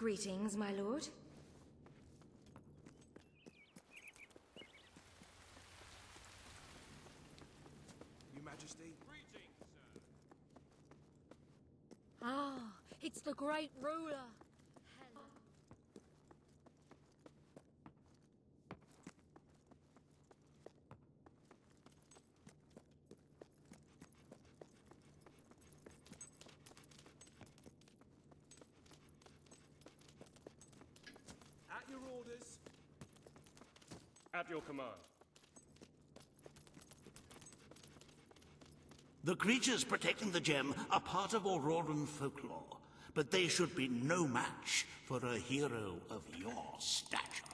Greetings, my lord. Your Majesty. Greetings, sir. Ah, it's the great ruler. Hello. At your orders. At your command. The creatures protecting the gem are part of Auroran folklore, but they should be no match for a hero of your stature.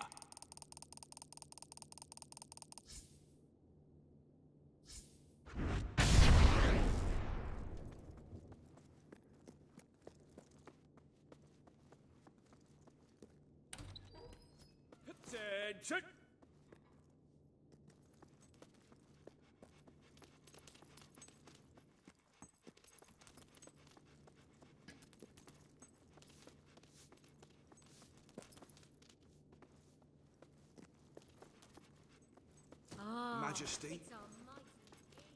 Attention! Ah, Majesty. it's our mighty king.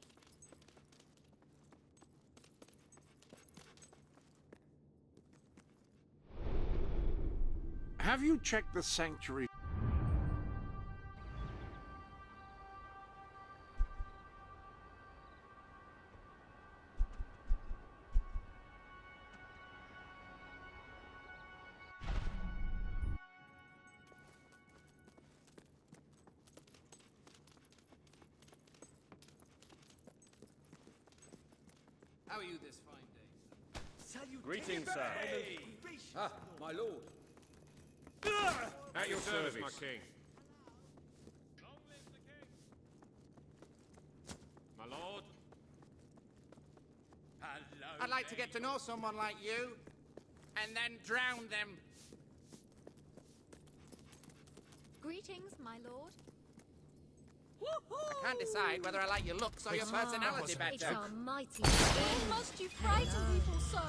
Have you checked the sanctuary? How are you this fine day? Greetings, sir. Ah, my lord. At your service, my king. Long live the king. My lord. Hello. I'd like to get to know someone like you, and then drown them. Greetings, my lord. I can't decide whether I like your looks or your personality It's better. our mighty king. Why must you frighten people so?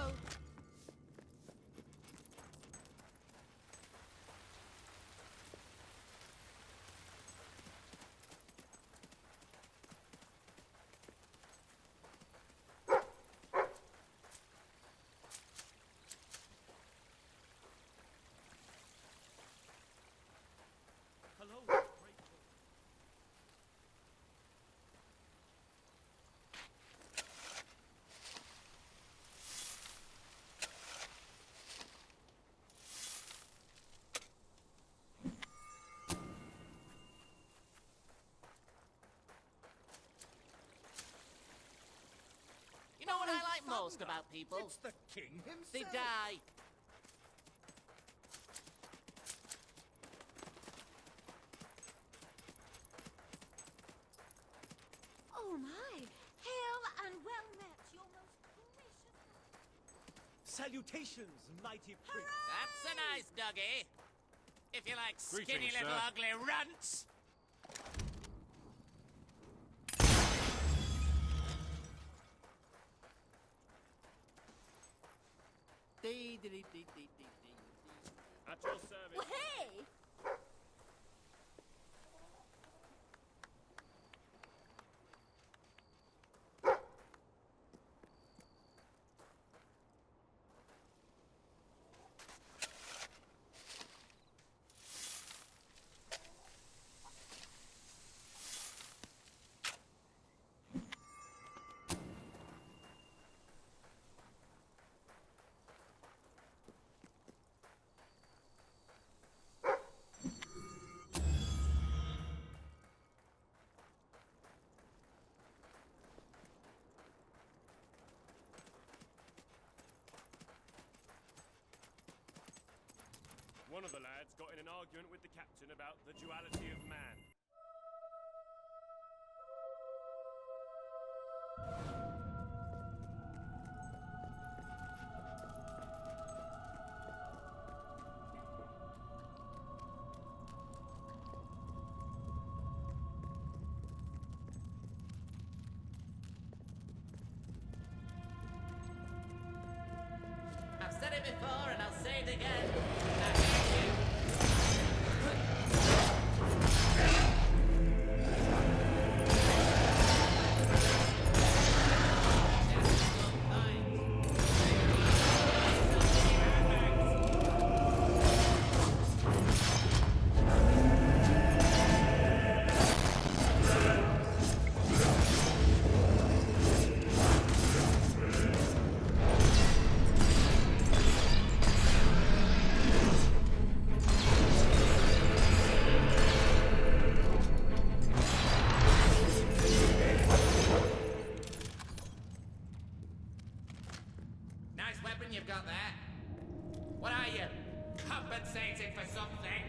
You know what I like most about people? It's the king himself. They die. Oh my! Hail and well met, your most gracious. Salutations, mighty prince. That's a nice doggy. If you like skinny Greetings, little sir. ugly runts. Dee, dee, dee, dee, dee, dee, dee. At your service. Well, hey! One of the lads got in an argument with the captain about the duality of man. I've said it it before and I'll say it again. I hate you. Nice weapon you've got there. What are you? Compensating for something?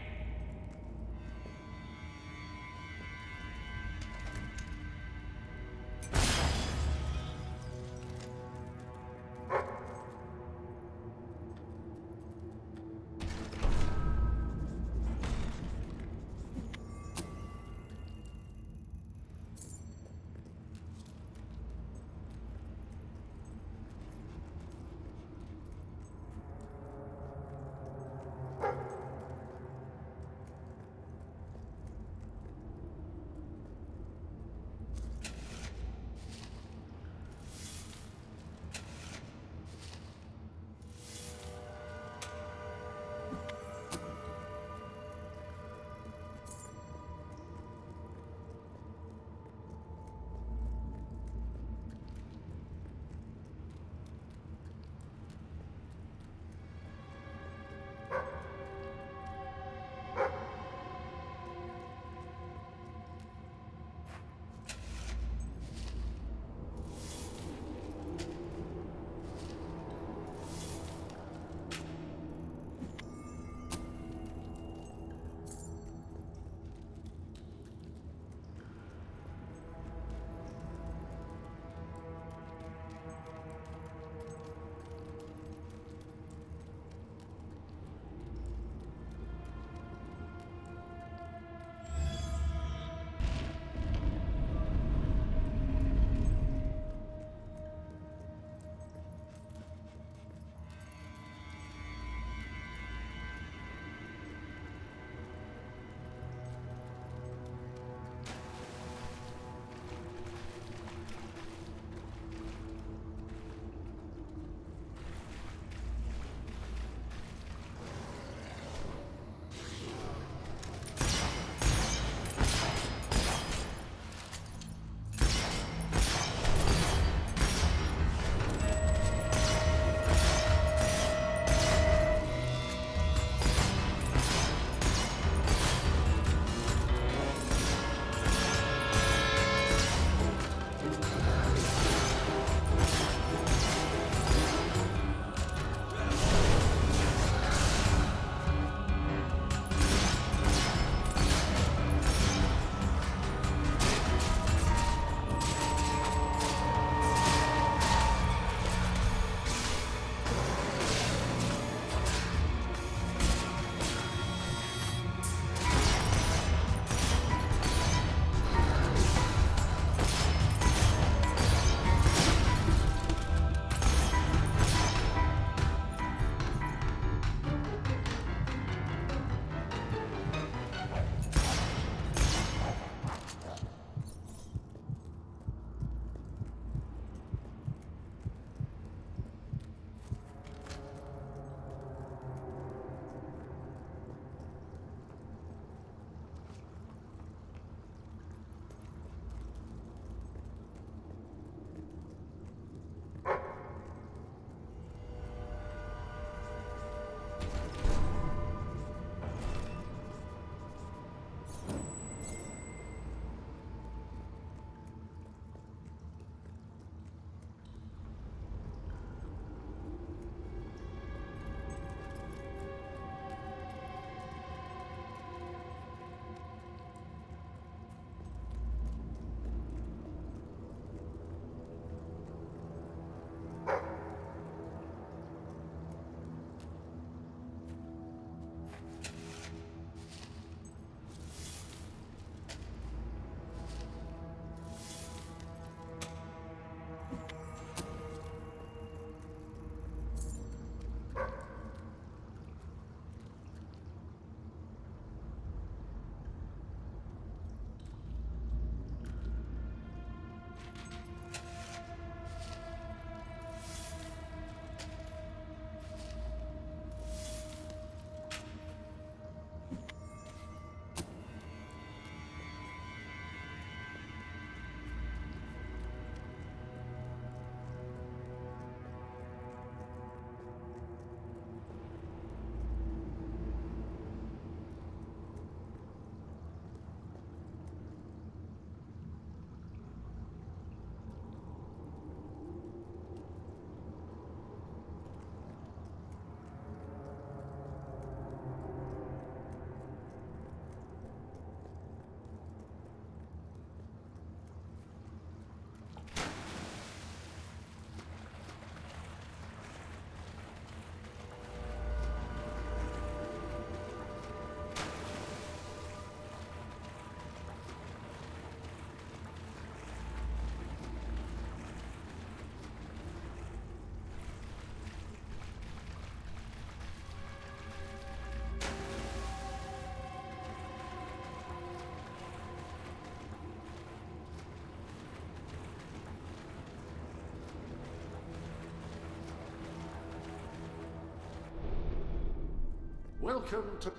Welcome to...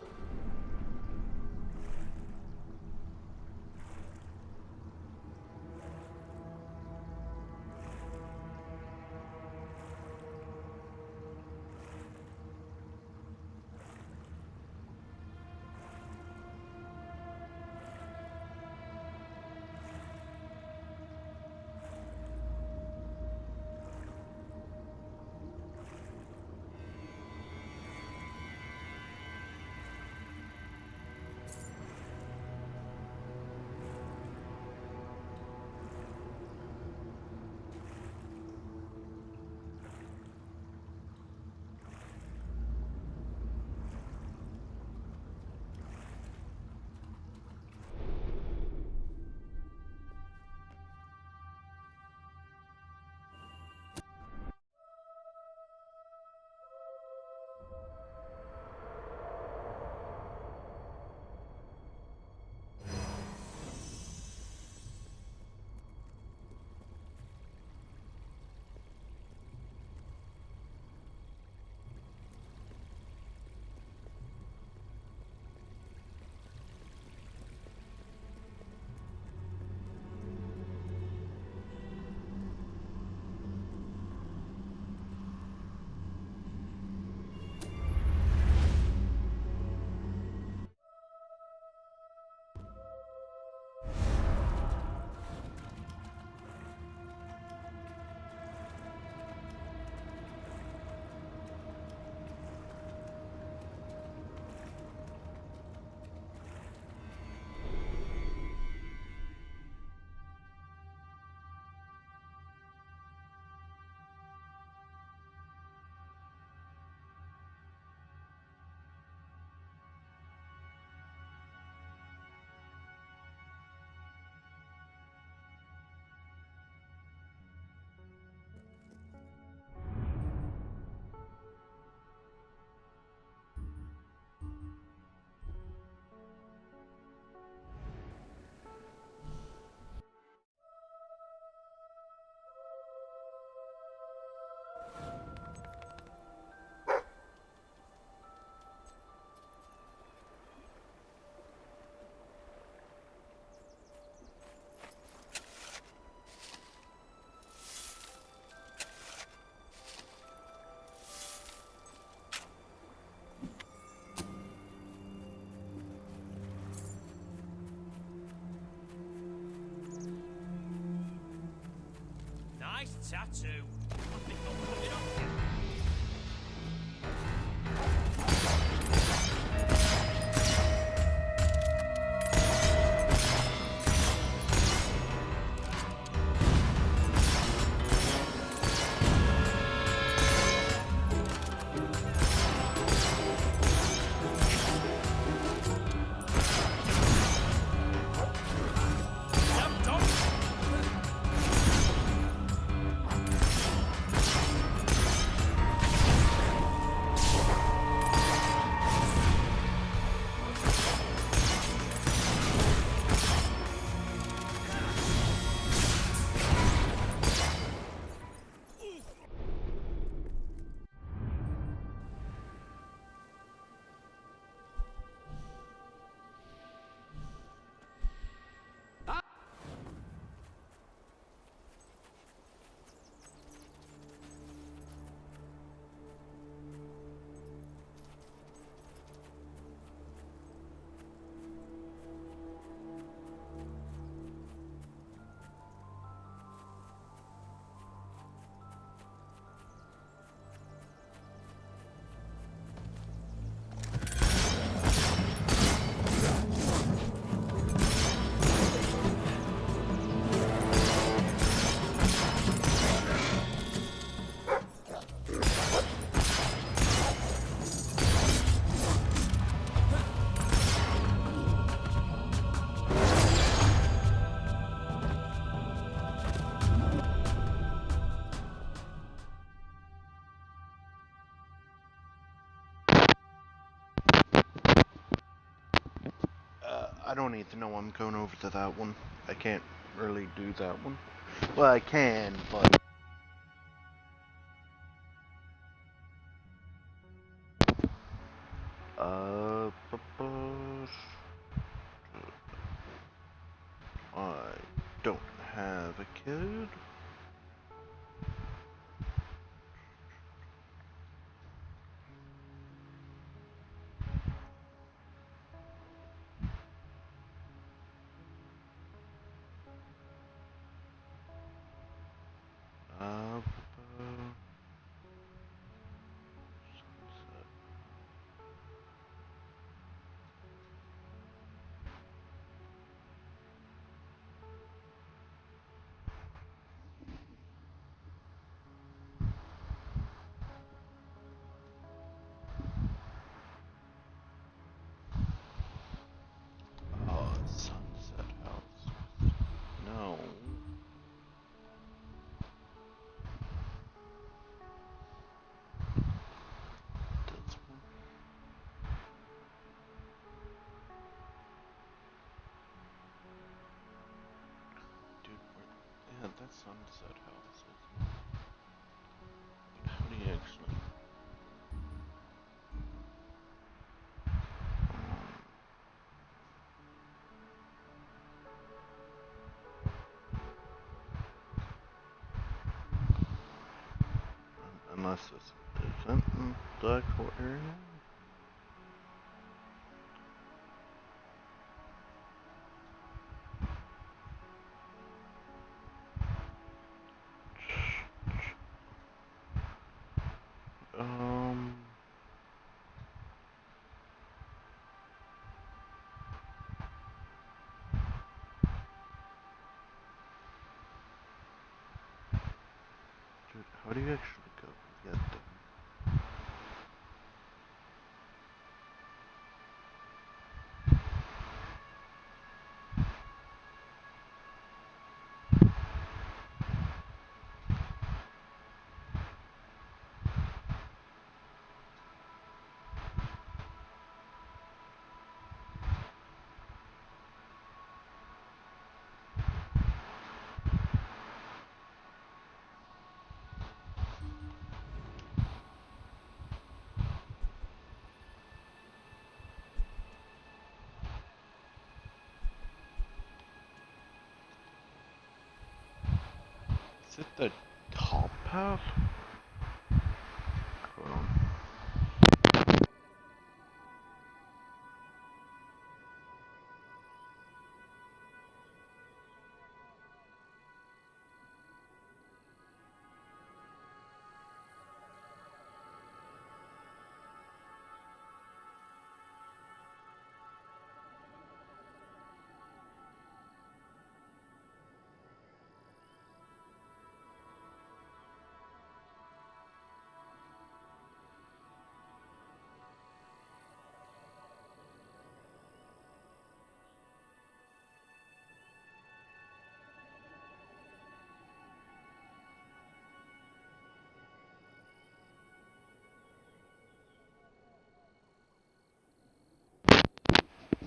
Nice tattoo. I think I'll put it on. I don't need to know I'm going over to that one. I can't really do that one. Well, I can, but... of a kid. Sunset. Oh, Sunset House. No. This one. Dude, yeah, that's Sunset House, isn't it? But how do you actually... Unless this isn't in the actual area? Um... Dude, how do you actually go get there? Is it the top path? Hold on.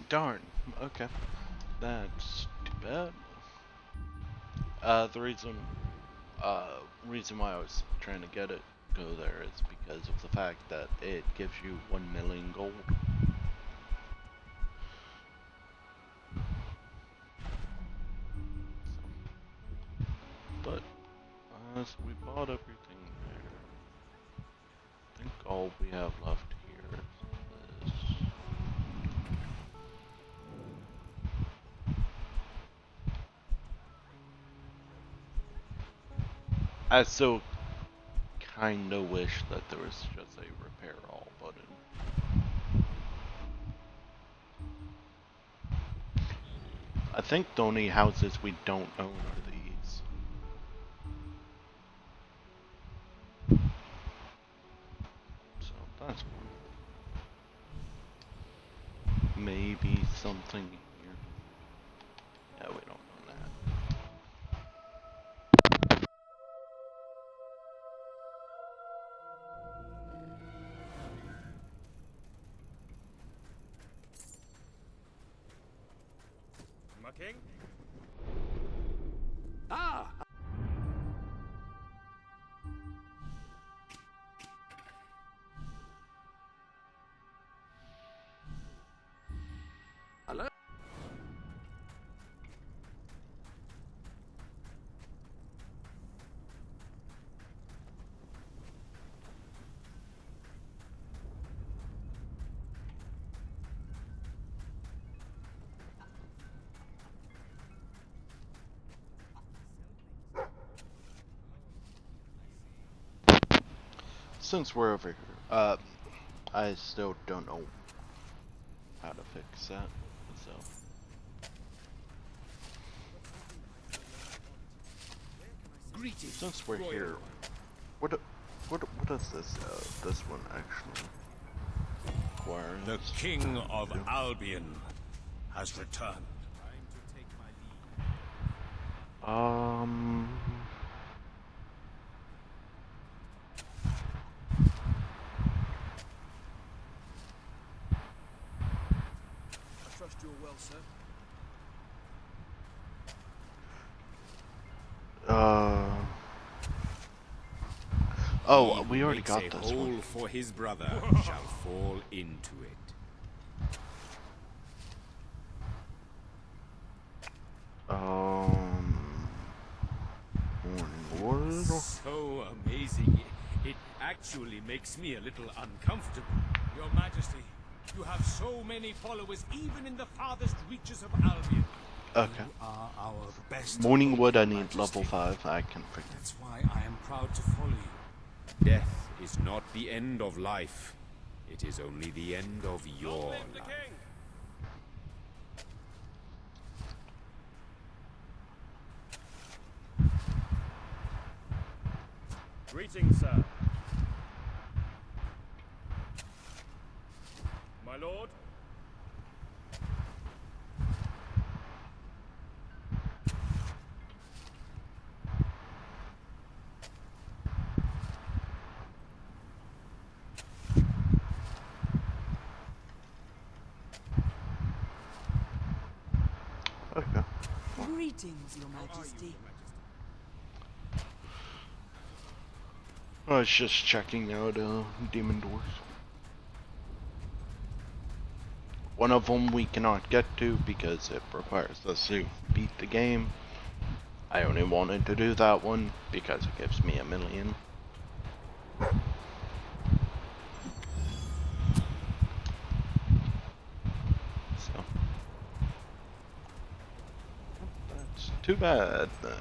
Darn. Okay. That's too bad. The reason why I was trying to get it go there is because of the fact that it gives you 1 million gold. But, so we bought everything there. I think all we have left here is this. I still kinda wish that there was just a repair all button. I think the only houses we don't own are these. So that's one. Maybe something here. Yeah, we don't own that. My king? Ah! Hello? since we're over here, I still don't know how to fix that, so. Greetings, Since we're royal here, one. what does this one actually require? The King of Albion has returned. I trust you're well, sir. Oh, we already got Makes a this hole one. for his brother shall fall into it. Morning wood. So amazing. It actually makes me a little uncomfortable. Your Majesty, you have so many followers even in the farthest reaches of Albion. Okay. You are our best Morning hope, wood, I Your need Majesty. level 5. I can fix it. That's why I am proud to follow you. Death is not the end of life. It is only the end of your Long life. live the king! Greetings, sir. My lord? Okay. Greetings, Your Majesty. I was just checking out demon doors. One of them we cannot get to because it requires us to beat the game. I only wanted to do that one because it gives me 1,000,000. So that's too bad then.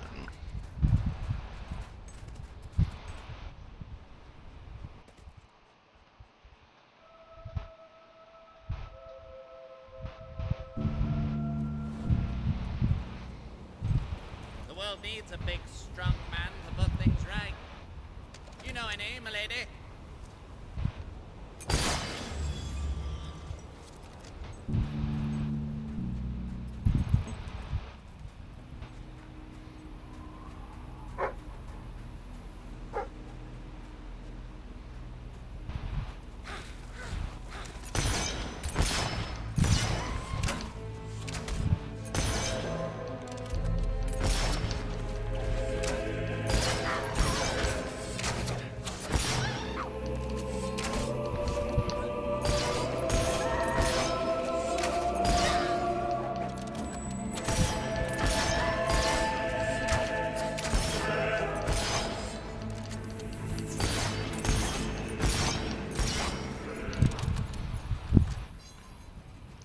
The world needs a big, strong man to put things right. You know her name, milady?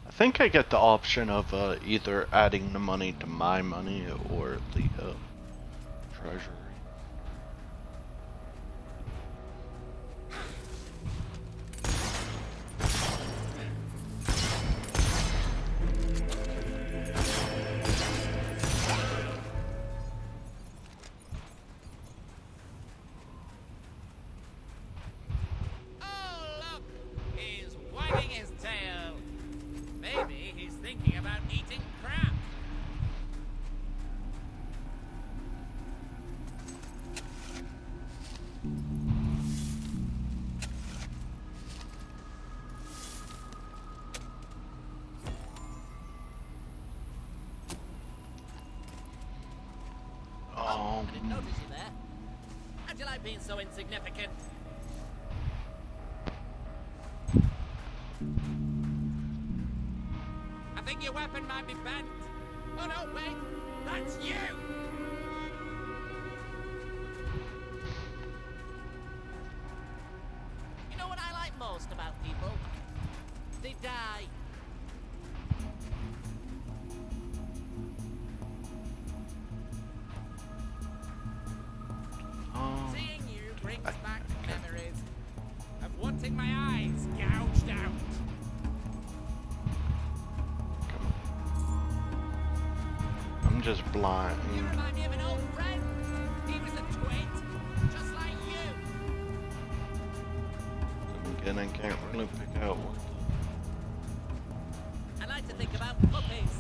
I think I get the option of either adding the money to my money or the treasury. Oh, look! He's wagging his tail. Maybe he's thinking about eating crap. I didn't notice you there. How'd you like being so insignificant? I think your weapon might be bent. Oh no, wait! That's you! You know what I like most about people? They die. Seeing you brings back memories. getting my eyes gouged out. I'm just blind. You remind me of an old friend. He was a twit, just like you. Again, I can't really pick out what. I like to think about puppies.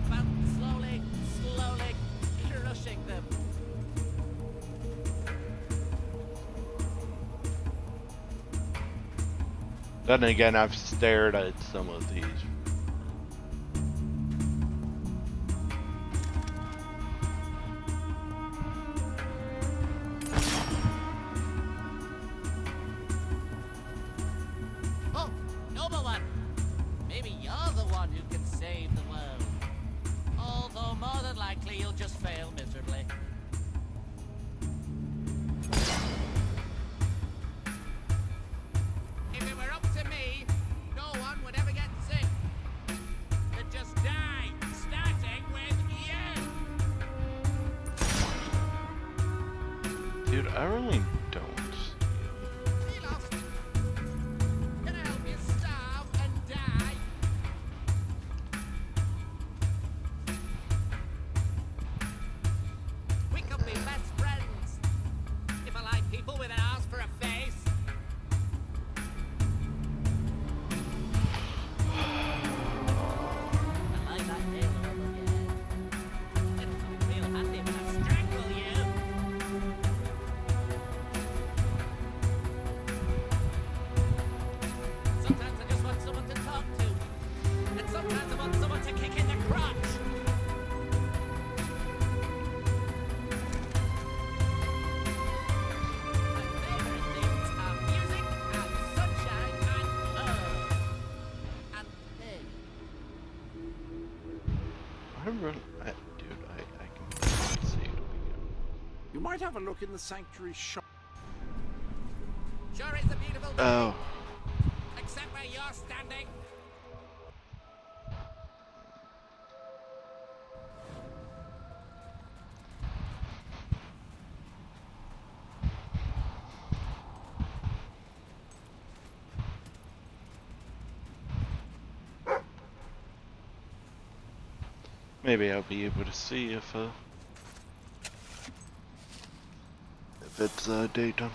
About slowly crushing them. Then again, I've stared at some of these. Oh, noble one. Maybe you're the one who can save the world. Although more than likely you'll just fail miserably. If it were up to me, no one would ever get sick. They'd just die, starting with you. Dude, I really don't. Be lost. Gonna help you starve and die. We could be best friends if I like people with an ass for a face. I like that nail over here. It'll come real handy when I strangle you. Sometimes I just want someone to talk to. And sometimes I want someone to kick in the crotch. My favorite things are music and sunshine and love. And pain. Dude, I can see it. You might have a look in the sanctuary shop. Sure is a beautiful day. Oh, Except where you're standing. maybe I'll be able to see if it's daytime.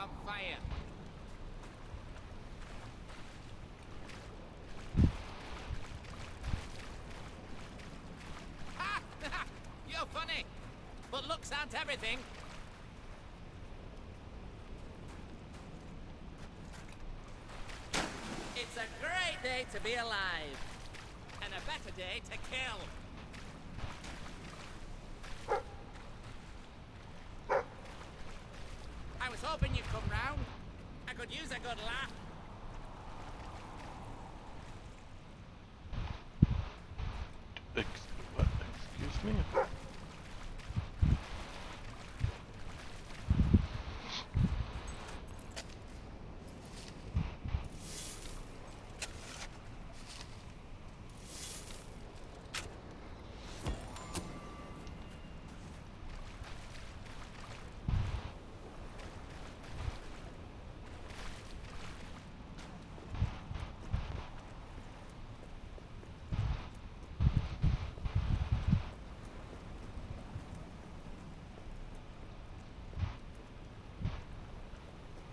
on fire. Ha! You're funny, but looks aren't everything. It's a great day to be alive, and a better day to kill. I was hoping you'd come round. I could use a good laugh. Excuse me?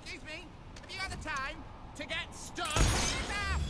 Excuse me, have you got the time to get stuck? Get up!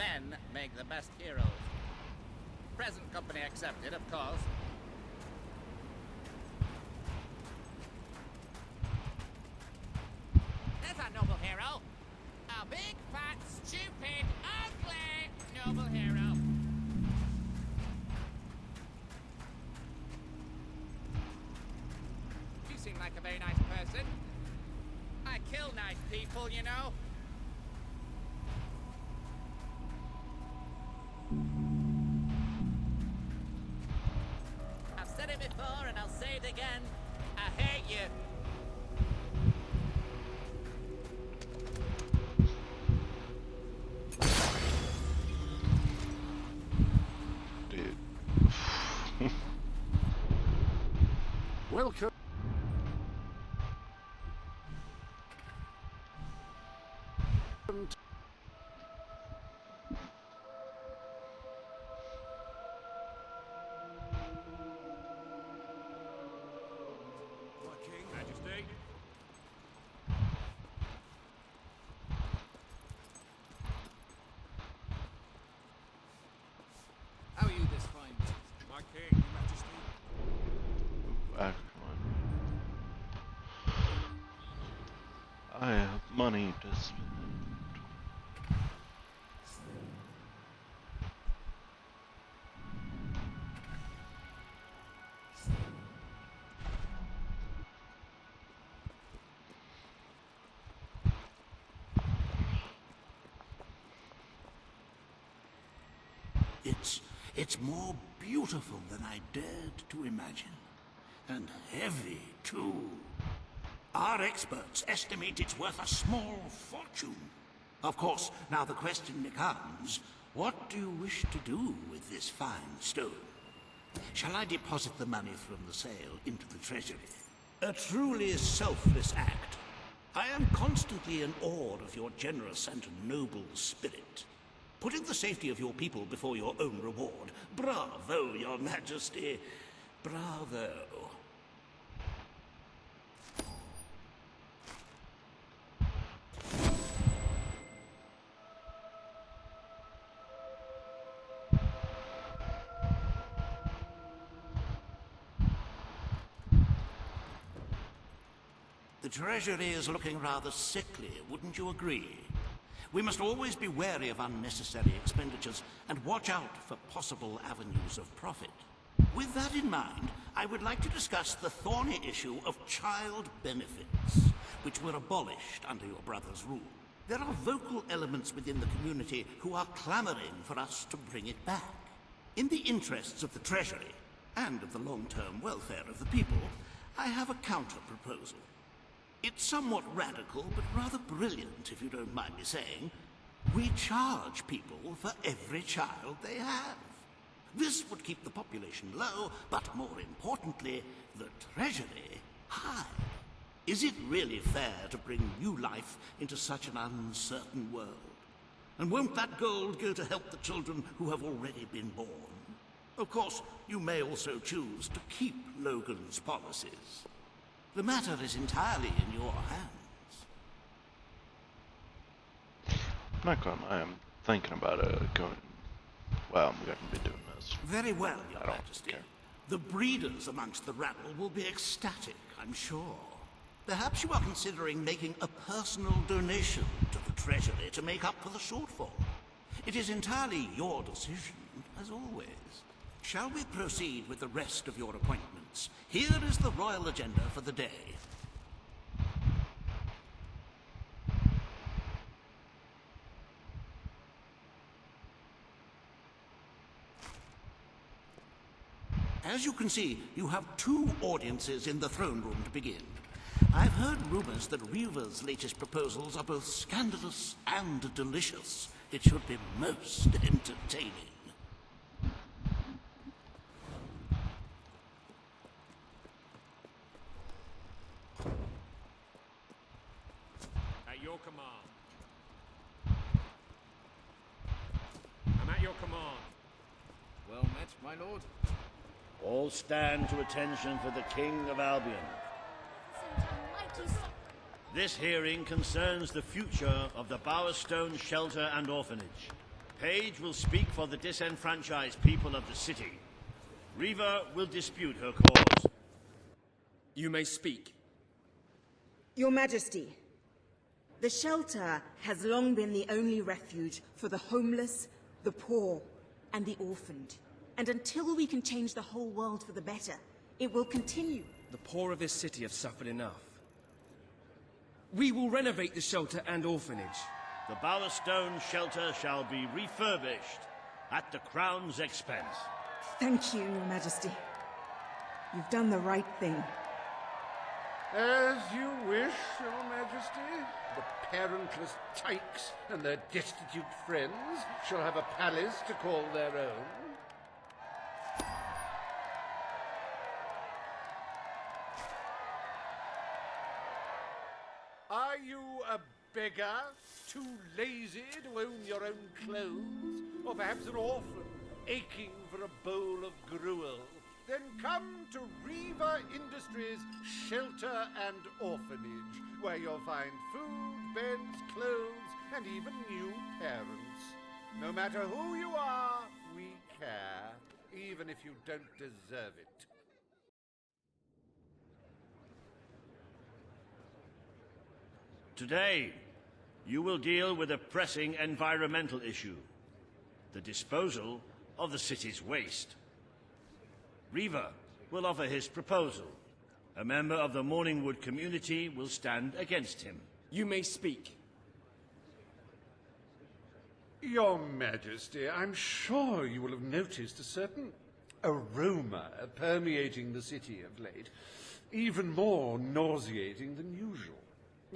men make the best heroes. Present company accepted, of course. There's our noble hero. A big, fat, stupid, ugly noble hero. You seem like a very nice person. I kill nice people, you know. I've said it before and I'll say it again. I hate you. Dude. Welcome. My king, Majesty. How are you this fine day? My king, Your Majesty. Excellent. I have money to spend. It's more beautiful than I dared to imagine. And heavy, too. Our experts estimate it's worth a small fortune. Of course, now the question becomes, what do you wish to do with this fine stone? Shall I deposit the money from the sale into the treasury? A truly selfless act. I am constantly in awe of your generous and noble spirit. Putting the safety of your people before your own reward. Bravo, Your Majesty. Bravo. The treasury is looking rather sickly, wouldn't you agree? We must always be wary of unnecessary expenditures and watch out for possible avenues of profit. With that in mind, I would like to discuss the thorny issue of child benefits, which were abolished under your brother's rule. There are vocal elements within the community who are clamoring for us to bring it back. In the interests of the Treasury, and of the long-term welfare of the people, I have a counter-proposal. It's somewhat radical, but rather brilliant, if you don't mind me saying. We charge people for every child they have. This would keep the population low, but more importantly, the treasury high. Is it really fair to bring new life into such an uncertain world? And won't that gold go to help the children who have already been born? Of course, you may also choose to keep Logan's policies. The matter is entirely in your hands. I'm not going. I am thinking about going. Well, I'm going to be doing this. Very well, Your I don't Majesty. care. The breeders amongst the rabble will be ecstatic, I'm sure. Perhaps you are considering making a personal donation to the Treasury to make up for the shortfall. It is entirely your decision, as always. Shall we proceed with the rest of your appointments? Here is the royal agenda for the day. As you can see, you have 2 audiences in the throne room to begin. I've heard rumors that Reaver's latest proposals are both scandalous and delicious. It should be most entertaining. At your command. I'm at your command. Well met, my lord. All stand to attention for the King of Albion. This hearing concerns the future of the Bowerstone Shelter and Orphanage. Page will speak for the disenfranchised people of the city. Riva will dispute her cause. You may speak. Your Majesty, the shelter has long been the only refuge for the homeless, the poor, and the orphaned. And until we can change the whole world for the better, it will continue. The poor of this city have suffered enough. We will renovate the shelter and orphanage. The Bowerstone shelter shall be refurbished at the Crown's expense. Thank you, Your Majesty. You've done the right thing. As you wish, Your Majesty. The parentless tykes and their destitute friends shall have a palace to call their own. Are you a beggar, too lazy to own your own clothes? Or perhaps an orphan, aching for a bowl of gruel? Then come to Riva Industries Shelter and Orphanage, where you'll find food, beds, clothes, and even new parents. No matter who you are, we care, even if you don't deserve it. Today, you will deal with a pressing environmental issue: the disposal of the city's waste. Riva will offer his proposal. A member of the Morningwood community will stand against him. You may speak. Your Majesty, I'm sure you will have noticed a certain aroma permeating the city of late, even more nauseating than usual.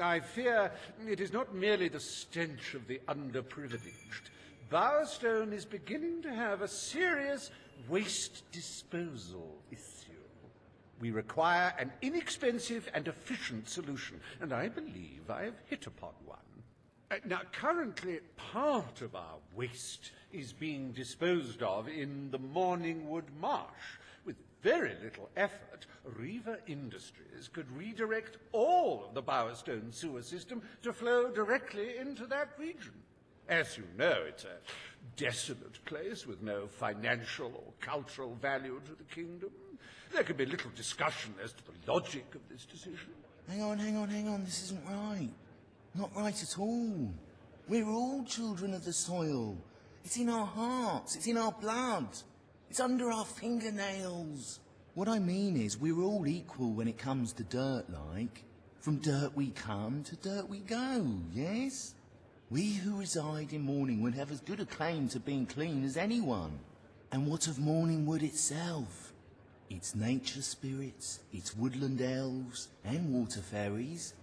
I fear it is not merely the stench of the underprivileged. Bowerstone is beginning to have a serious waste disposal issue. We require an inexpensive and efficient solution, and I believe I have hit upon one. Now, currently, part of our waste is being disposed of in the Morningwood Marsh. With very little effort, Riva Industries could redirect all of the Bowerstone sewer system to flow directly into that region. As you know, it's a desolate place with no financial or cultural value to the kingdom. There can be little discussion as to the logic of this decision. Hang on, this isn't right. Not right at all. We're all children of the soil. It's in our hearts, it's in our blood. It's under our fingernails. What I mean is, we're all equal when it comes to dirt, like. From dirt we come to dirt we go, yes? We who reside in Morningwood have as good a claim to being clean as anyone. And what of Morningwood itself? Its nature spirits, its woodland elves, and water fairies.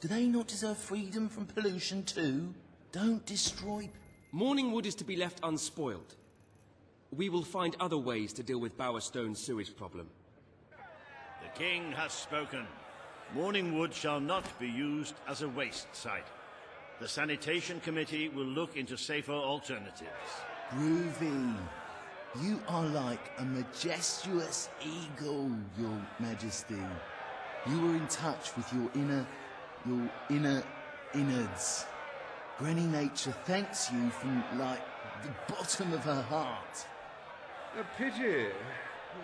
Do they not deserve freedom from pollution too? Don't destroy... Morningwood is to be left unspoiled. We will find other ways to deal with Bowerstone's sewage problem. The king has spoken. Morningwood shall not be used as a waste site. The sanitation committee will look into safer alternatives. Groovy. You are like a majestuous eagle, Your Majesty. You are in touch with your inner innards. Granny Nature thanks you from, like, the bottom of her heart. A pity.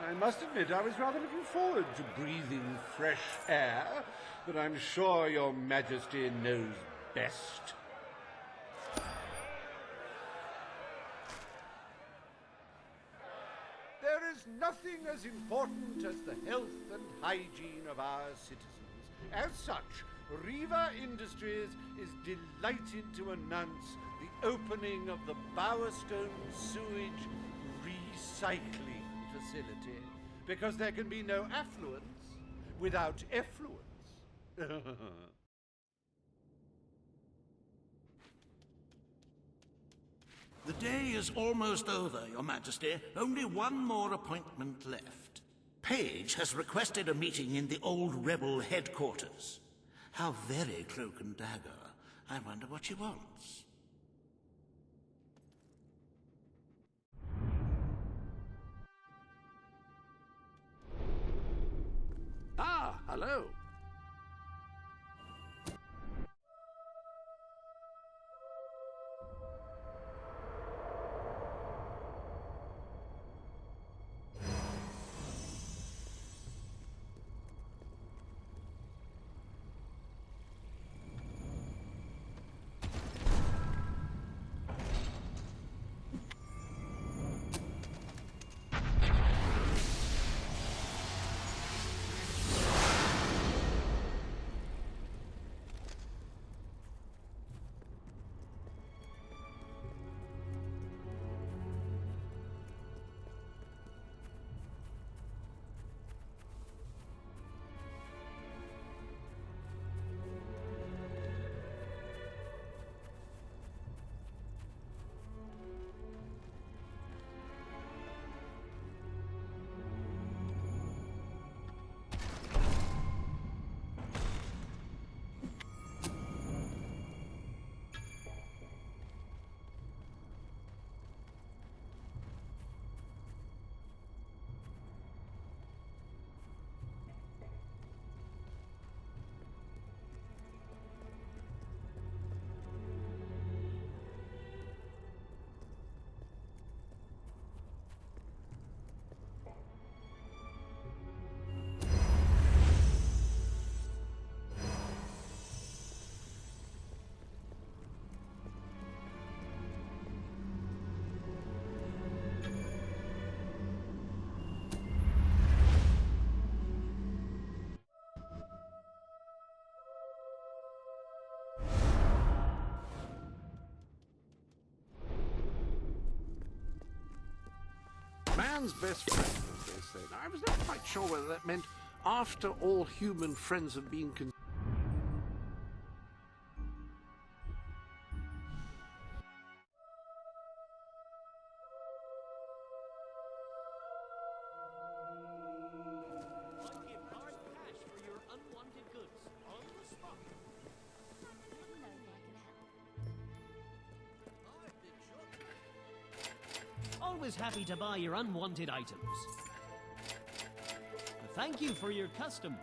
I must admit I was rather looking forward to breathing fresh air, but I'm sure Your Majesty knows best. There is nothing as important as the health and hygiene of our citizens. As such, Riva Industries is delighted to announce the opening of the Bowerstone Sewage Recycling Facility, because there can be no affluence without effluence. The day is almost over, Your Majesty. Only one more appointment left. Page has requested a meeting in the old rebel headquarters. How very cloak and dagger. I wonder what she wants. Ah, hello. man's best friend, as they say. Now, I was not quite sure whether that meant after all human friends have been Always happy to buy your unwanted items. Thank you for your custom.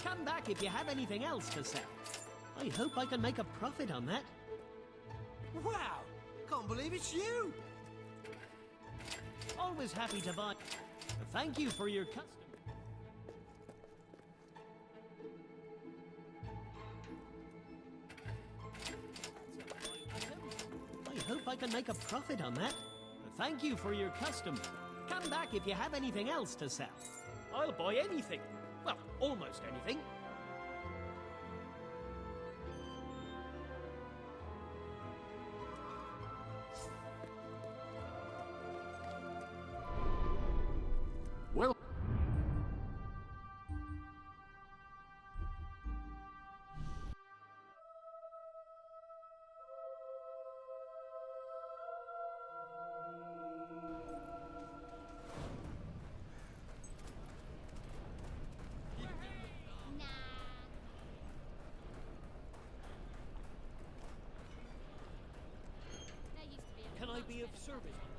Come back if you have anything else to sell. I hope I can make a profit on that. Wow! Can't believe it's you! Always happy to buy. Thank you for your custom. I hope I can make a profit on that. Thank you for your custom. Come back if you have anything else to sell. I'll buy anything. Well, almost anything. well. Can I be of service?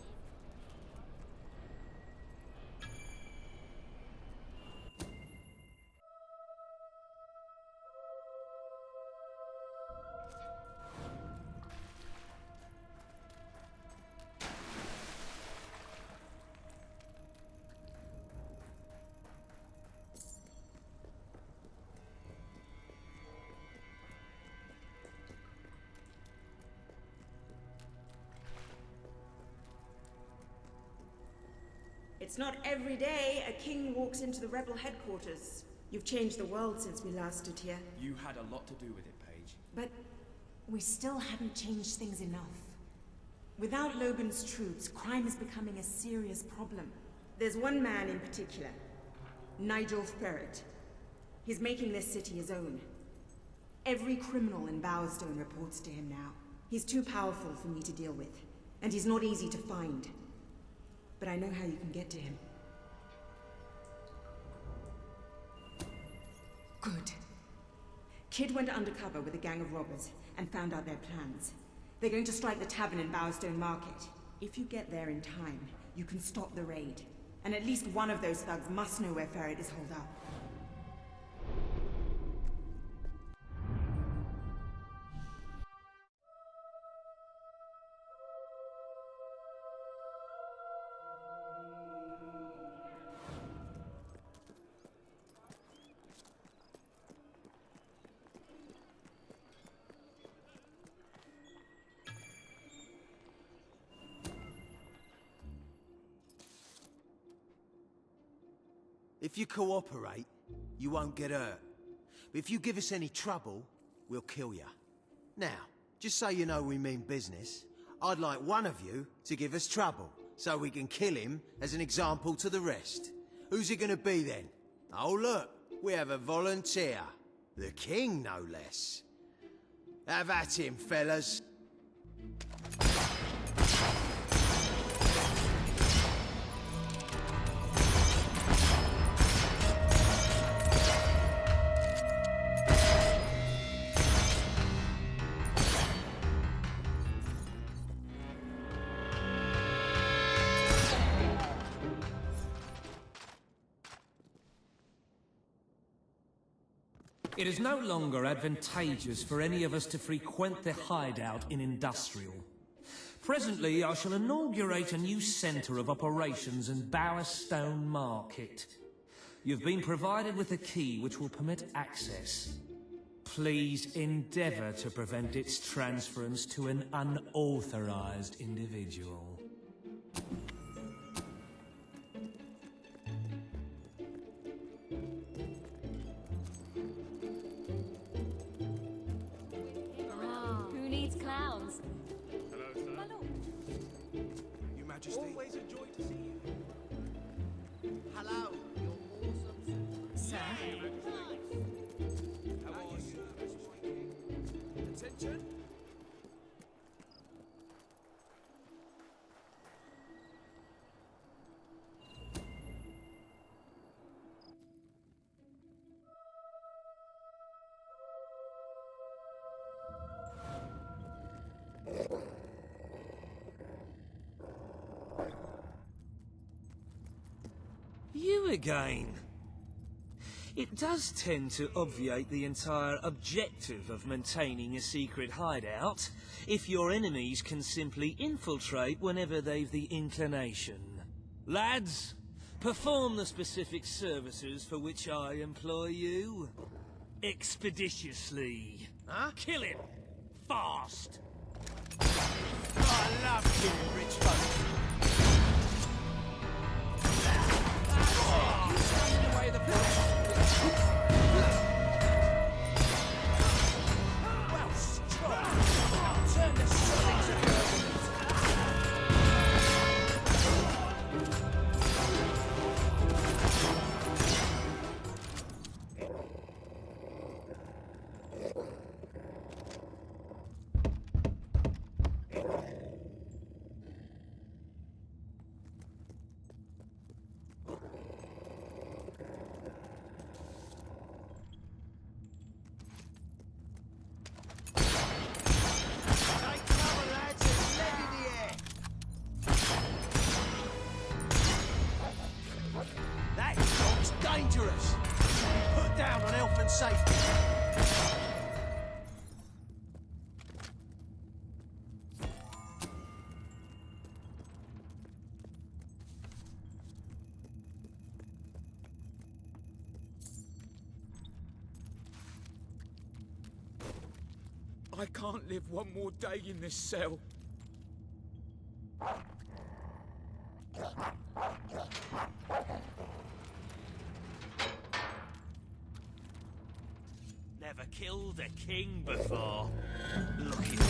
It's not every day a king walks into the rebel headquarters. You've changed the world since we last stood here. You had a lot to do with it, Paige. But we still haven't changed things enough. Without Logan's troops, crime is becoming a serious problem. There's one man in particular, Nigel Ferret. He's making this city his own. Every criminal in Bowerstone reports to him now. He's too powerful for me to deal with, and he's not easy to find. But I know how you can get to him. Good. Kid went undercover with a gang of robbers and found out their plans. They're going to strike the tavern in Bowerstone Market. If you get there in time, you can stop the raid. And at least one of those thugs must know where Ferret is holed up. If you cooperate, you won't get hurt. But if you give us any trouble, we'll kill you. Now, just so you know we mean business, I'd like one of you to give us trouble, so we can kill him as an example to the rest. Who's it gonna be then? Oh look, we have a volunteer. The king, no less. Have at him, fellas. It is no longer advantageous for any of us to frequent the hideout in Industrial. Presently, I shall inaugurate a new centre of operations in Bowerstone Market. You've been provided with a key which will permit access. Please endeavour to prevent its transference to an unauthorised individual. Majesty. Always a joy to see you. Hello, your awesome... Sir? How are you? Attention. You again. It does tend to obviate the entire objective of maintaining a secret hideout if your enemies can simply infiltrate whenever they've the inclination. Lads, perform the specific services for which I employ you. Expeditiously. Huh? Kill him. Fast. I love killing rich folk. Well, strong. Turn the shillings of that dog's dangerous. Put down on health and safety. I can't live one more day in this cell. Never killed a king before. Look at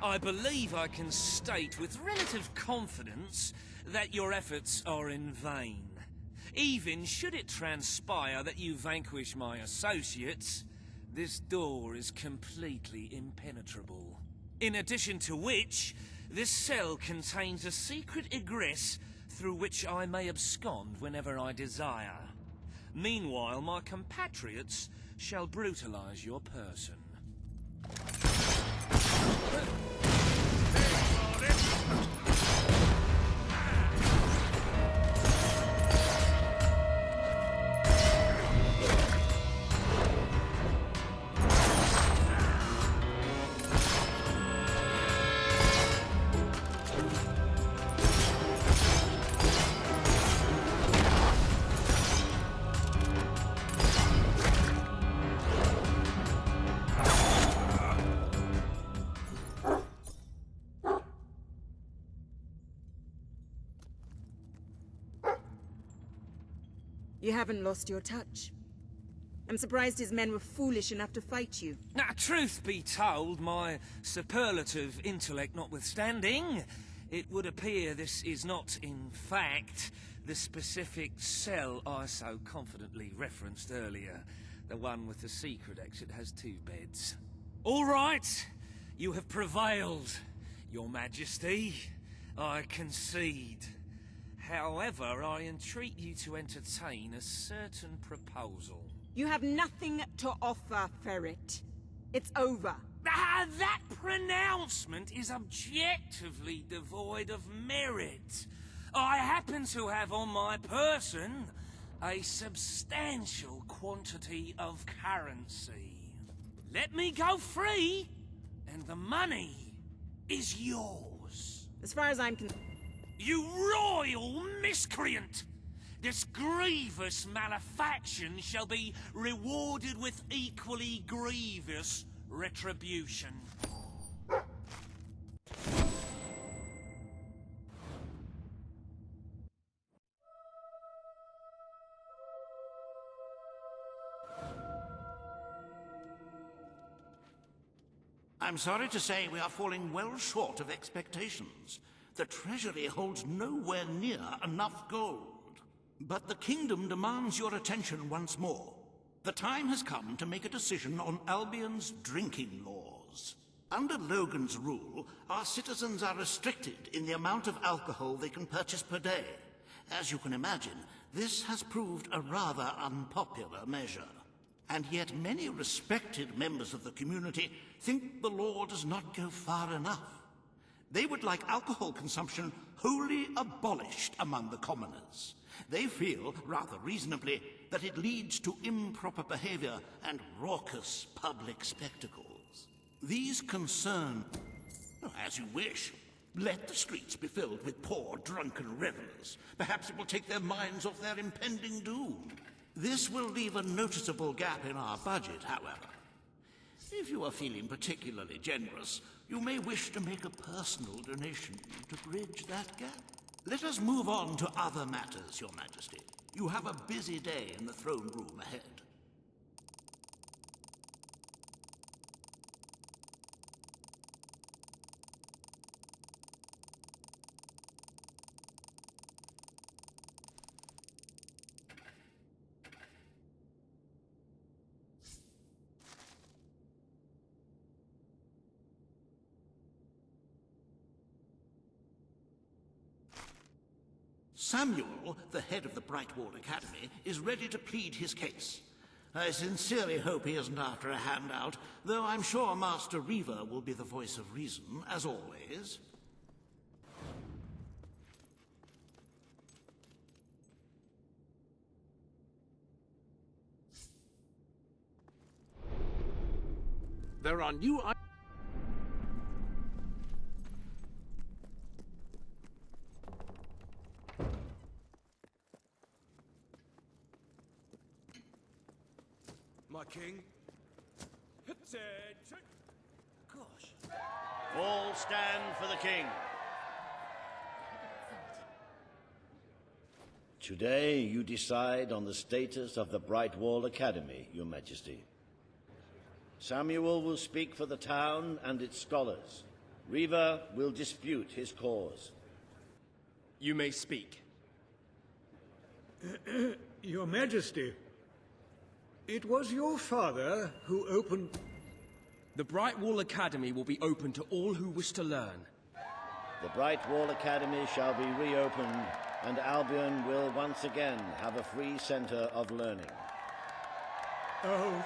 I believe I can state with relative confidence that your efforts are in vain. Even should it transpire that you vanquish my associates, this door is completely impenetrable. In addition to which, this cell contains a secret egress through which I may abscond whenever I desire. Meanwhile, my compatriots shall brutalize your person. You haven't lost your touch. I'm surprised his men were foolish enough to fight you. Now, truth be told, my superlative intellect notwithstanding, it would appear this is not, in fact, the specific cell I so confidently referenced earlier. The one with the secret exit has 2 beds. All right, you have prevailed, Your Majesty. I concede. However, I entreat you to entertain a certain proposal. You have nothing to offer, Ferret. It's over. Ah, that pronouncement is objectively devoid of merit. I happen to have on my person a substantial quantity of currency. Let me go free, and the money is yours. As far as I'm concerned... You royal miscreant! This grievous malefaction shall be rewarded with equally grievous retribution. I'm sorry to say we are falling well short of expectations. The treasury holds nowhere near enough gold. But the kingdom demands your attention once more. The time has come to make a decision on Albion's drinking laws. Under Logan's rule, our citizens are restricted in the amount of alcohol they can purchase per day. As you can imagine, this has proved a rather unpopular measure. And yet many respected members of the community think the law does not go far enough. They would like alcohol consumption wholly abolished among the commoners. They feel, rather reasonably, that it leads to improper behavior and raucous public spectacles. These concern... As you wish. Let the streets be filled with poor, drunken revelers. Perhaps it will take their minds off their impending doom. This will leave a noticeable gap in our budget, however. If you are feeling particularly generous, you may wish to make a personal donation to bridge that gap. Let us move on to other matters, Your Majesty. You have a busy day in the throne room ahead. Samuel, the head of the Brightwall Academy, is ready to plead his case. I sincerely hope he isn't after a handout, though I'm sure Master Reaver will be the voice of reason, as always. There are new... My king. Gosh. All stand for the king. Today you decide on the status of the Brightwall Academy, Your Majesty. Samuel will speak for the town and its scholars. Reaver will dispute his cause. You may speak. Your Majesty, it was your father who opened... The Brightwall Academy will be open to all who wish to learn. The Brightwall Academy shall be reopened, and Albion will once again have a free center of learning. Oh,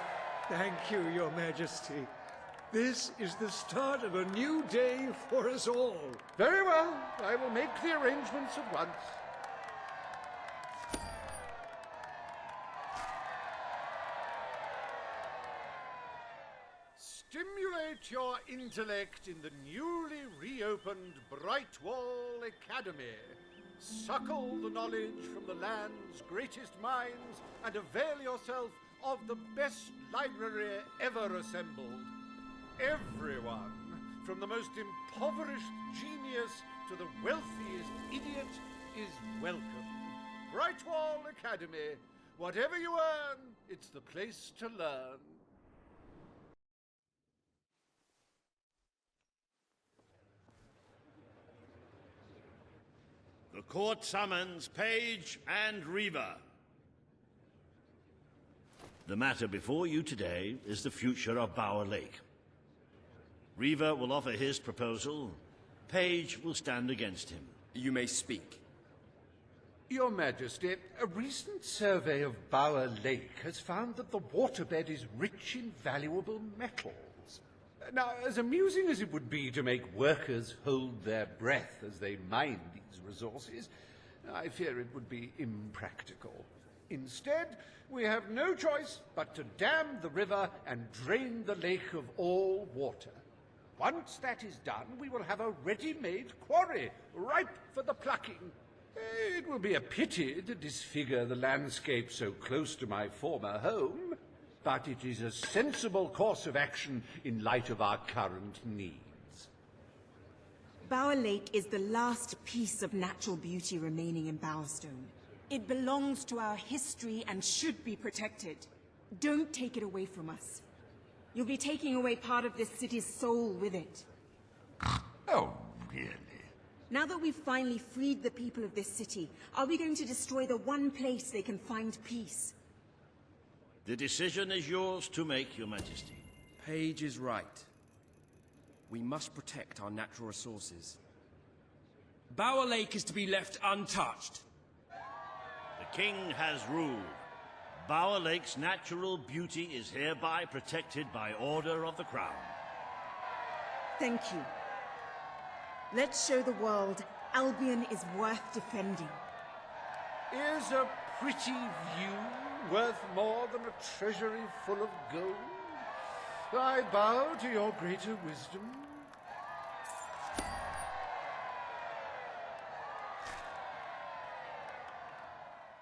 thank you, Your Majesty. This is the start of a new day for us all. Very well. I will make the arrangements at once. Stimulate your intellect in the newly reopened Brightwall Academy. Suckle the knowledge from the land's greatest minds and avail yourself of the best library ever assembled. Everyone, from the most impoverished genius to the wealthiest idiot, is welcome. Brightwall Academy, Whatever you earn, it's the place to learn. The court summons Page and Reaver. The matter before you today is the future of Bower Lake. Reaver will offer his proposal. Page will stand against him. You may speak. Your Majesty, a recent survey of Bower Lake has found that the waterbed is rich in valuable metals. Now, as amusing as it would be to make workers hold their breath as they mine these resources, I fear it would be impractical. Instead, we have no choice but to dam the river and drain the lake of all water. Once that is done, we will have a ready-made quarry, ripe for the plucking. It will be a pity to disfigure the landscape so close to my former home, but it is a sensible course of action in light of our current needs. Bower Lake is the last piece of natural beauty remaining in Bowerstone. It belongs to our history and should be protected. Don't take it away from us. You'll be taking away part of this city's soul with it. Oh, really? Now that we've finally freed the people of this city, are we going to destroy the one place they can find peace? The decision is yours to make, Your Majesty. Page is right. We must protect our natural resources. Bower Lake is to be left untouched. The King has ruled. Bower Lake's natural beauty is hereby protected by order of the Crown. Thank you. Let's show the world Albion is worth defending. Is a pretty view worth more than a treasury full of gold? I bow to your greater wisdom.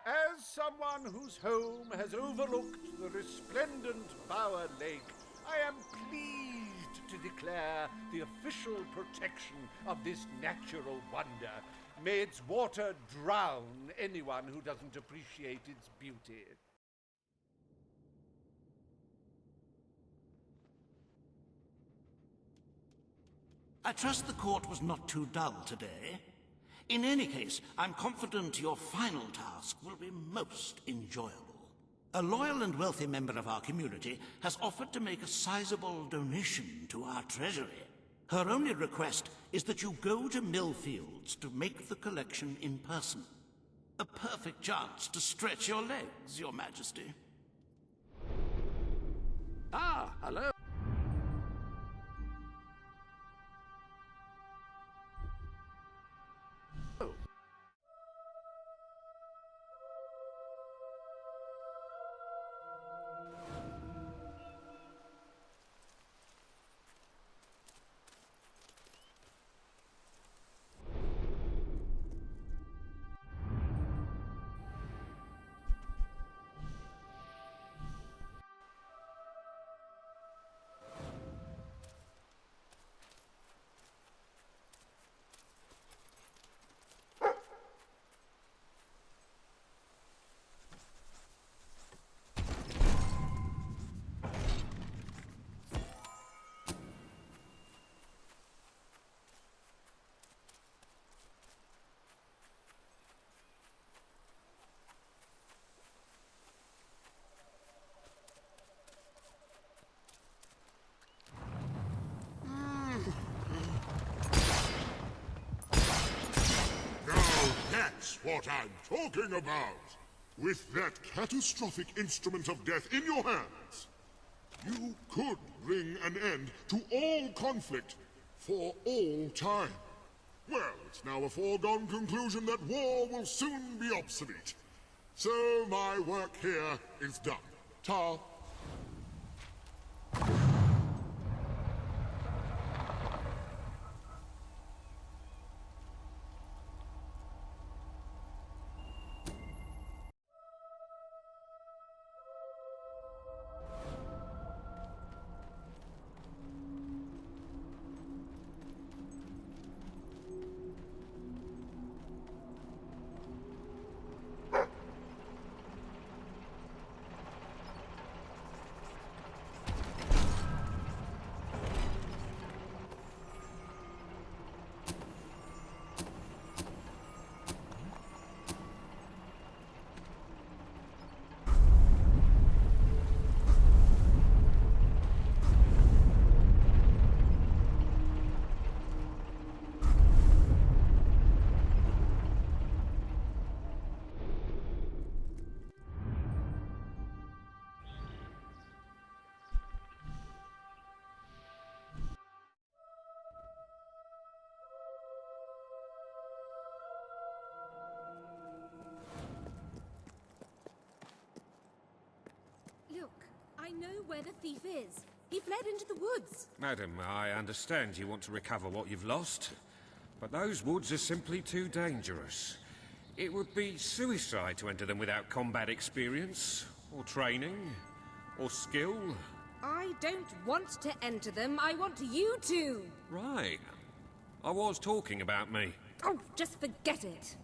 As someone whose home has overlooked the resplendent Bower Lake, I am pleased to declare the official protection of this natural wonder. May its water drown anyone who doesn't appreciate its beauty. I trust the court was not too dull today. In any case, I'm confident your final task will be most enjoyable. A loyal and wealthy member of our community has offered to make a sizable donation to our treasury. Her only request is that you go to Millfields to make the collection in person. A perfect chance to stretch your legs, Your Majesty. Ah, hello. That's what I'm talking about! With that catastrophic instrument of death in your hands, you could bring an end to all conflict for all time. Well, it's now a foregone conclusion that war will soon be obsolete. So my work here is done. Ta. where the thief is. He fled into the woods. Madam, I understand you want to recover what you've lost, but those woods are simply too dangerous. It would be suicide to enter them without combat experience, or training, or skill. I don't want to enter them. I want you to. Right. I was talking about me. Oh, just forget it.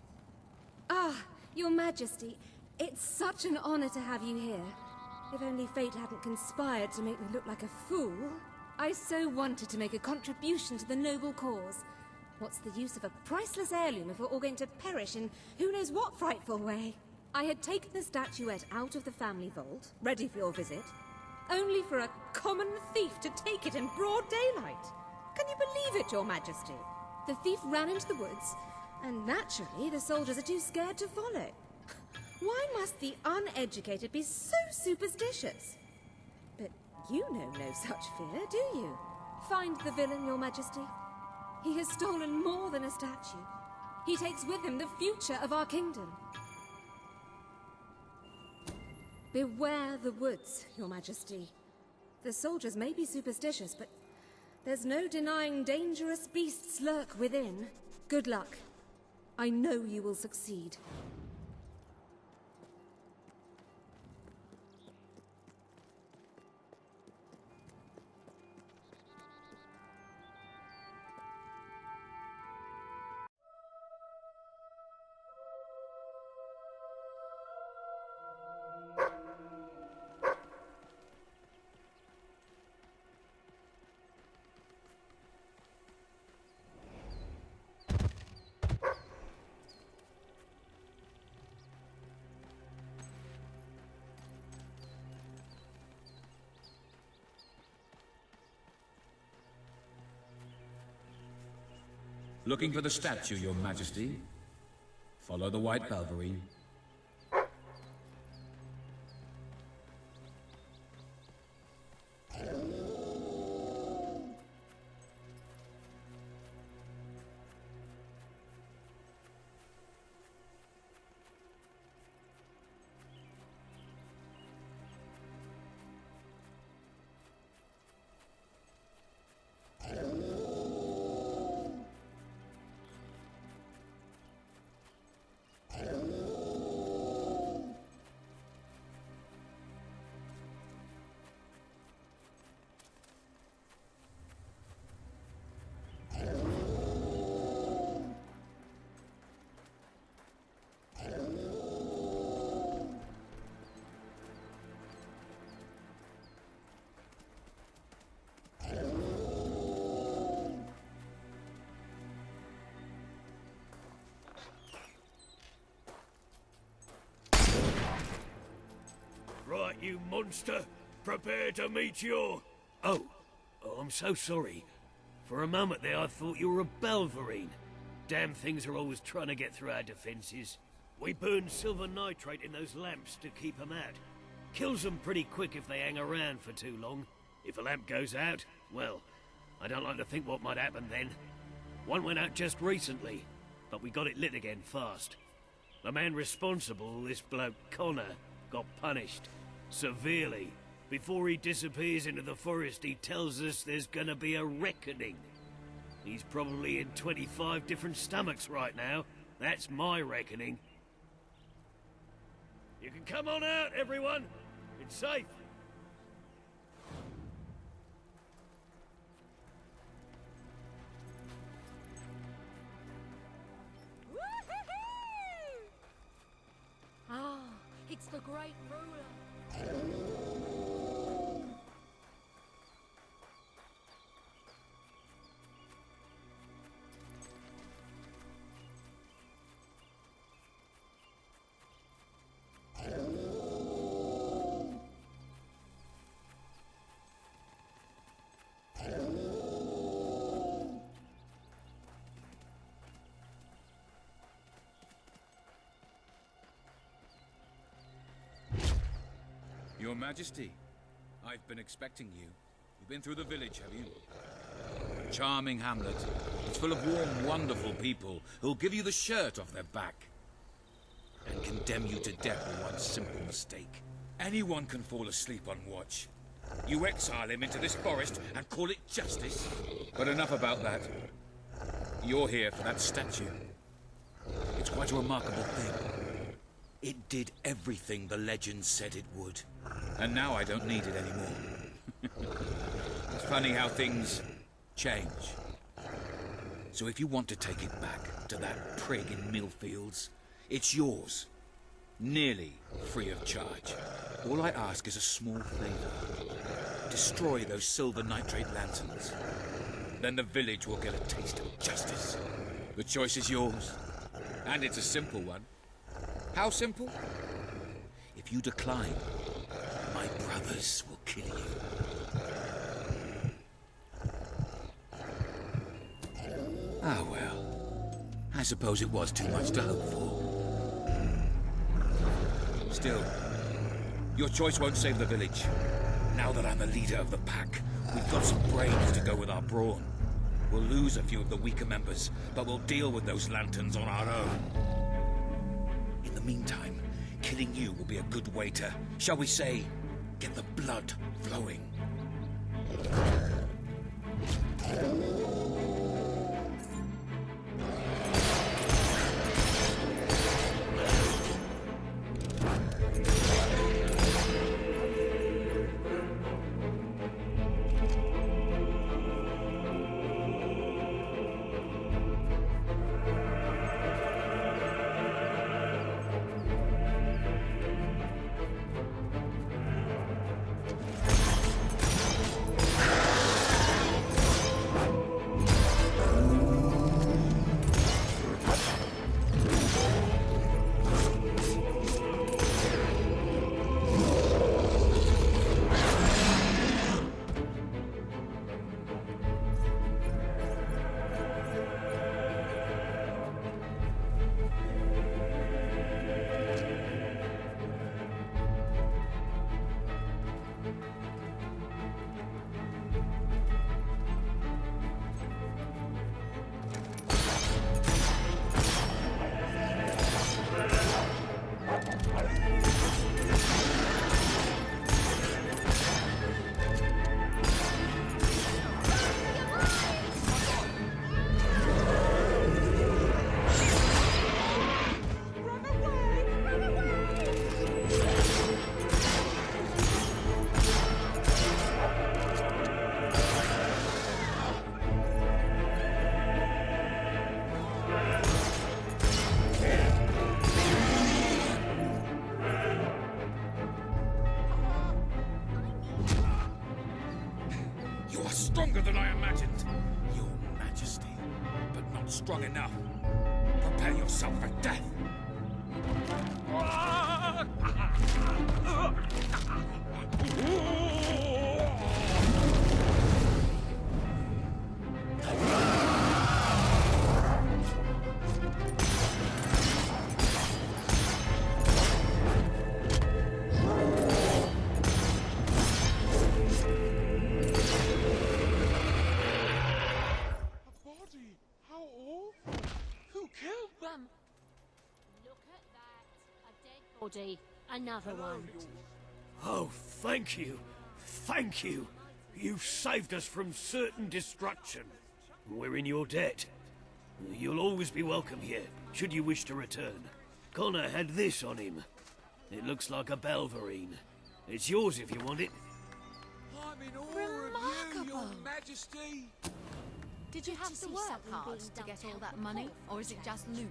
Ah, Your Majesty, it's such an honor to have you here. If only fate hadn't conspired to make me look like a fool. I so wanted to make a contribution to the noble cause. What's the use of a priceless heirloom if we're all going to perish in who knows what frightful way? I had taken the statuette out of the family vault, ready for your visit, only for a common thief to take it in broad daylight. Can you believe it, Your Majesty? The thief ran into the woods, and naturally the soldiers are too scared to follow. Why must the uneducated be so superstitious? But you know no such fear, do you? Find the villain, Your Majesty. He has stolen more than a statue. He takes with him the future of our kingdom. Beware the woods, Your Majesty. The soldiers may be superstitious, but there's no denying dangerous beasts lurk within. Good luck. I know you will succeed. Looking for the statue, Your Majesty. Follow the white Balverine. Right, you monster. Prepare to meet your... Oh, I'm so sorry. For a moment there I thought you were a Balverine. Damn things are always trying to get through our defenses. We burn silver nitrate in those lamps to keep them out. Kills them pretty quick if they hang around for too long. If a lamp goes out, well, I don't like to think what might happen then. One went out just recently, but we got it lit again fast. The man responsible, this bloke Connor, got punished. Severely. Before he disappears into the forest, he tells us there's gonna be a reckoning. He's probably in 25 different stomachs right now. That's my reckoning. You can come on out, everyone. It's safe. Ah, it's the great ruler. Your Majesty, I've been expecting you. You've been through the village, have you? A charming hamlet. It's full of warm, wonderful people who'll give you the shirt off their back and condemn you to death for one simple mistake. Anyone can fall asleep on watch. You exile him into this forest and call it justice? But enough about that. You're here for that statue. It's quite a remarkable thing. It did everything the legend said it would. And now I don't need it anymore. It's funny how things change. So if you want to take it back to that prig in Millfields, it's yours. Nearly free of charge. All I ask is a small favor. Destroy those silver nitrate lanterns. Then the village will get a taste of justice. The choice is yours. And it's a simple one. How simple? If you decline, my brothers will kill you. Ah, well. I suppose it was too much to hope for. Still, your choice won't save the village. Now that I'm the leader of the pack, we've got some brains to go with our brawn. We'll lose a few of the weaker members, but we'll deal with those lanterns on our own. In the meantime, killing you will be a good way to, shall we say, get the blood flowing. Stronger than I imagined, Your Majesty, but not strong enough. Prepare yourself for death. Another one. Oh, thank you. Thank you. You've saved us from certain destruction. We're in your debt. You'll always be welcome here, should you wish to return. Connor had this on him. It looks like a Belverine. It's yours if you want it. I'm in awe of you, Your Majesty. Did you have to work hard to get all that money, or is it just loot?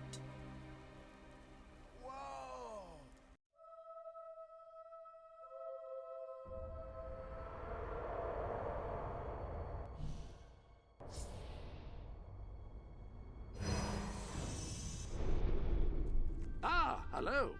Ah, hello.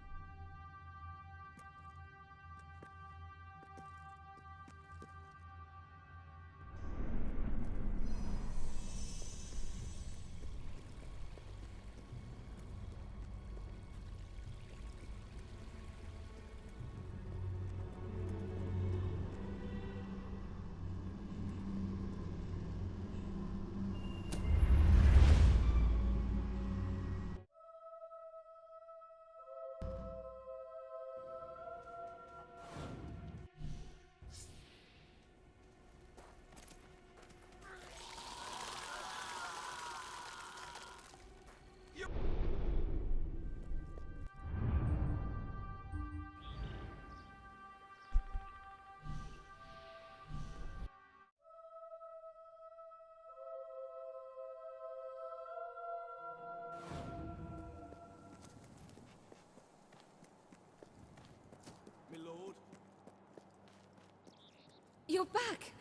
You're back.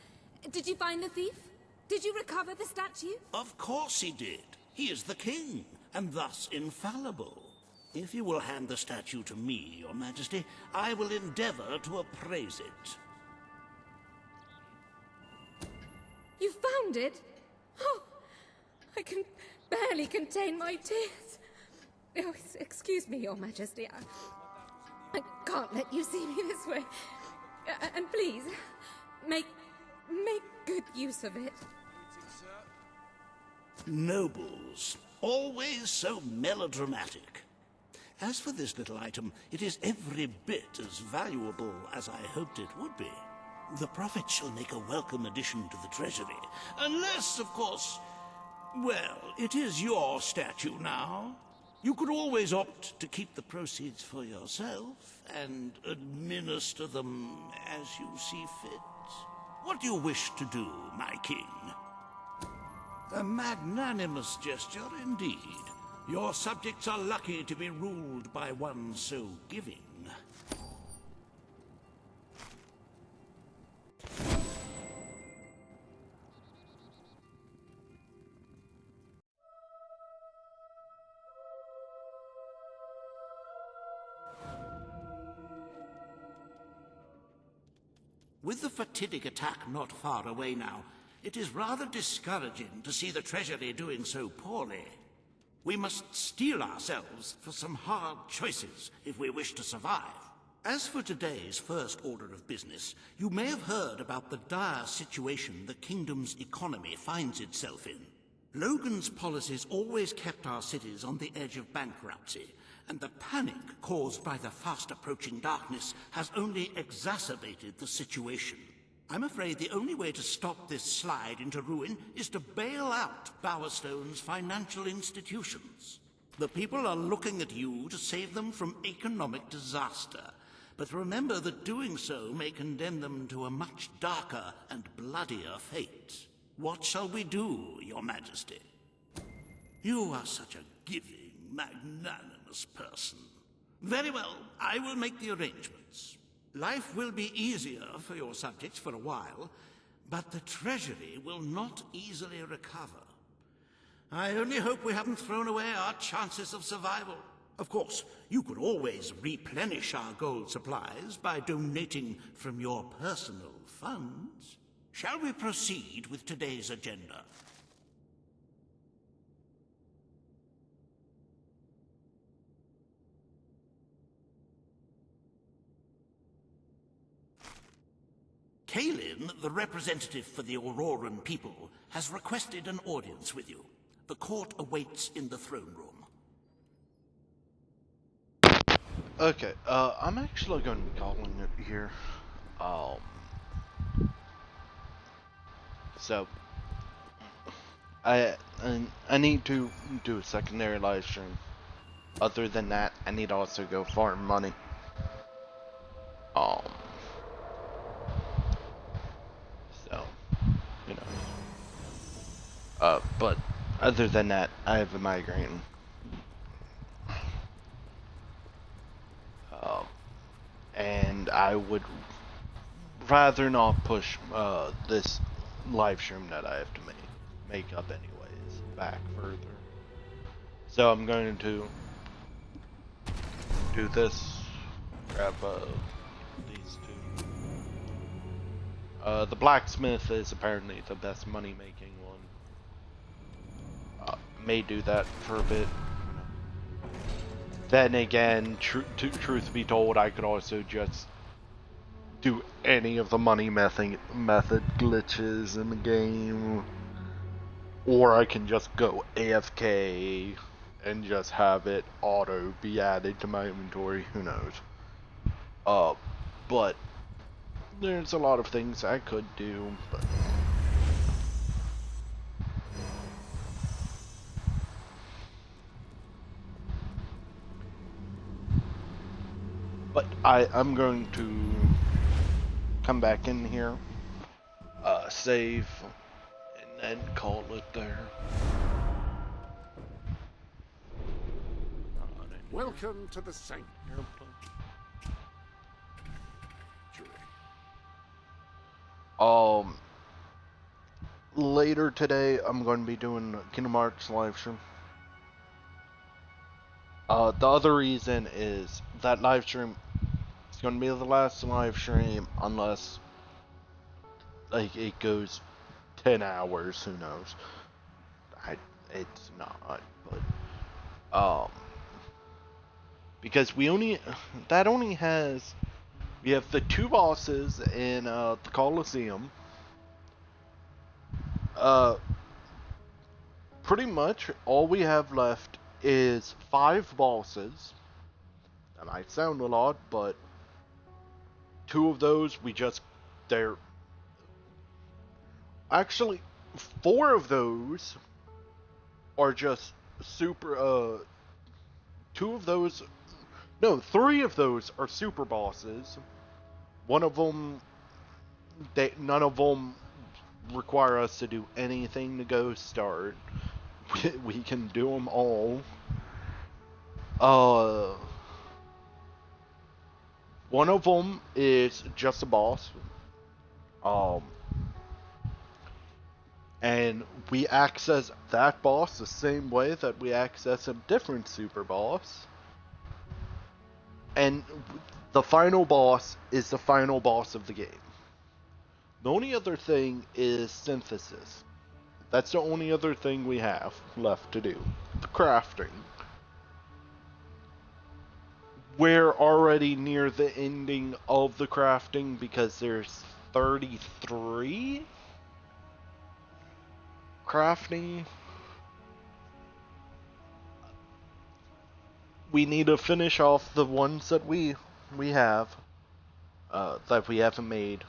Did you find the thief? Did you recover the statue? Of course he did. He is the king, and thus infallible. If you will hand the statue to me, Your Majesty, I will endeavor to appraise it. You found it? Oh, I can barely contain my tears. Oh, excuse me, Your Majesty. I can't let you see me this way. And please, make good use of it. Nobles, always so melodramatic. As for this little item, it is every bit as valuable as I hoped it would be. The Prophet shall make a welcome addition to the treasury. Unless, of course, well, it is your statue now. You could always opt to keep the proceeds for yourself and administer them as you see fit. What do you wish to do, my king? A magnanimous gesture indeed. Your subjects are lucky to be ruled by one so giving. With the fatidic attack not far away now, it is rather discouraging to see the Treasury doing so poorly. We must steel ourselves for some hard choices if we wish to survive. As for today's first order of business, you may have heard about the dire situation the kingdom's economy finds itself in. Logan's policies always kept our cities on the edge of bankruptcy, and the panic caused by the fast-approaching darkness has only exacerbated the situation. I'm afraid the only way to stop this slide into ruin is to bail out Bowerstone's financial institutions. The people are looking at you to save them from economic disaster, but remember that doing so may condemn them to a much darker and bloodier fate. What shall we do, Your Majesty? You are such a giving, magnanimous person. Very well, I will make the arrangements. Life will be easier for your subjects for a while, but the treasury will not easily recover. I only hope we haven't thrown away our chances of survival. Of course, you could always replenish our gold supplies by donating from your personal funds. Shall we proceed with today's agenda? Kalin, the representative for the Auroran people, has requested an audience with you. The court awaits in the throne room. Okay, I'm actually going to be calling it here. So, I need to do a secondary live stream. Other than that, I need to also go farm money. So, you know. But other than that, I have a migraine. And I would rather not push this live stream that I have to make up anyways back further. So I'm going to do this, grab these two. The blacksmith is apparently the best money making one. May do that for a bit. Then again, truth be told, I could also just do any of the money method glitches in the game, or I can just go AFK and just have it auto be added to my inventory. Who knows? But there's a lot of things I could do. But I'm going to come back in here, save, and then call it there. Welcome to the sanctuary. Later today, I'm going to be doing Kingdom Hearts live stream. The other reason is that live stream is going to be the last live stream unless like it goes 10 hours. Who knows? It's not, but because we only has we have the 2 bosses in the Colosseum. Pretty much all we have left is 5 bosses. That might sound a lot, but 2 of those they're actually 4 of those are just super 2 of those, no, 3 of those are super bosses. One of them, none of them require us to do anything to go start. We can do them all. One of them is just a boss. And we access that boss the same way that we access a different super boss. And the final boss is the final boss of the game. The only other thing is synthesis. That's the only other thing we have left to do. The crafting. We're already near the ending of the crafting because there's 33 crafting. We need to finish off the ones that we have that we haven't made.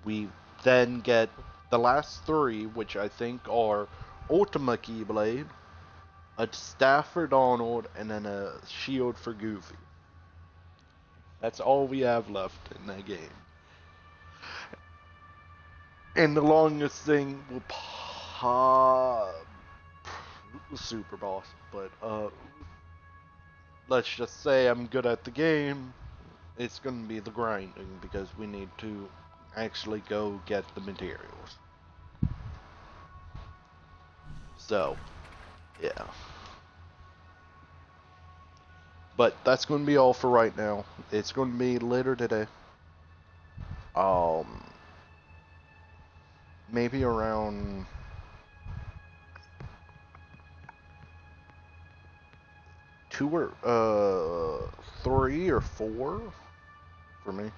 We then get the last 3, which I think are Ultima Keyblade, a staff for Donald, and then a shield for Goofy. That's all we have left in that game. And the longest thing will super boss, but let's just say I'm good at the game. It's gonna be the grinding because we need to actually go get the materials. So, yeah. But that's going to be all for right now. It's going to be later today. Maybe around 2 or 3 or 4 for me.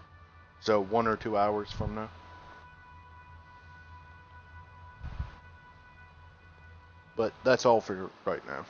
So 1 or 2 hours from now. But that's all for right now.